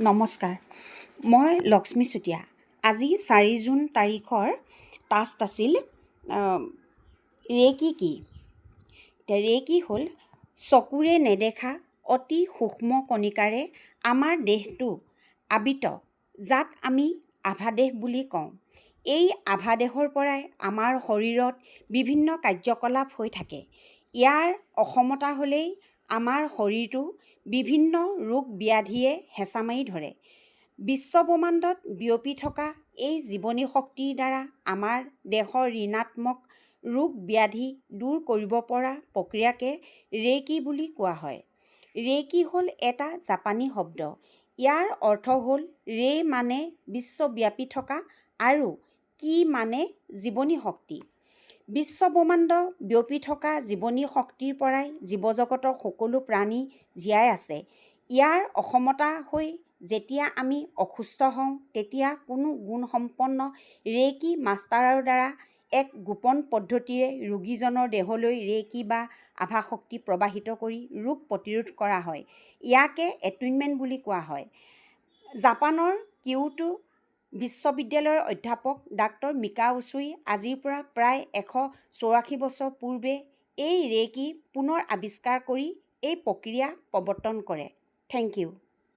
নমস্কাৰ, মই লক্ষ্মী চুতীয়া। আজি 4 জুন তাৰিখৰ টাস্ক আছিল ৰেকি কি। এতিয়া ৰেকি হ'ল চকুৰে নেদেখা অতি সূক্ষ্ম কণিকাৰে আমাৰ দেহটো আবৃত, যাক আমি আভাদেশ বুলি কওঁ। এই আভাদেশৰ পৰাই আমাৰ শৰীৰত বিভিন্ন কাৰ্যকলাপ হৈ থাকে। ইয়াৰ অসমতা হ'লেই আমাৰ শৰীৰটো বিভিন্ন ৰোগ ব্যাধিয়ে হেঁচা মাৰি ধৰে। বিশ্বব্ৰহ্মাণ্ডত বিয়পি থকা এই জীৱনী শক্তিৰ দ্বাৰা আমাৰ দেহৰ ঋণাত্মক ৰোগ ব্যাধি দূৰ কৰিব পৰা প্ৰক্ৰিয়াকে ৰেকি বুলি কোৱা হয়। ৰেকি হ'ল এটা জাপানী শব্দ। ইয়াৰ অৰ্থ হ'ল ৰে মানে বিশ্বব্যাপী থকা আৰু কি মানে জীৱনী শক্তি। বিশ্বব্ৰহ্মাণ্ড বিয়পি থকা জীৱনী শক্তিৰ পৰাই জীৱজগতৰ সকলো প্ৰাণী জীয়াই আছে। ইয়াৰ অসমতা হৈ যেতিয়া আমি অসুস্থ হওঁ, তেতিয়া কোনো গুণসম্পন্ন ৰেকি মাষ্টাৰৰ দ্বাৰা এক গোপন পদ্ধতিৰে ৰোগীজনৰ দেহলৈ ৰেকি বা আভাশক্তি প্ৰবাহিত কৰি ৰোগ প্ৰতিৰোধ কৰা হয়। ইয়াকে এটুইনমেণ্ট বুলি কোৱা হয়। জাপানৰ কিয়োটো বিশ্ববিদ্যালয়ৰ অধ্যাপক ডাক্তৰ মিকা উচুই আজিৰ পৰা প্ৰায় 184 বছৰ পূৰ্বে এই ৰেকি পুনৰ আৱিষ্কাৰ কৰি এই প্ৰক্ৰিয়া প্ৰৱৰ্তন কৰে। Thank U.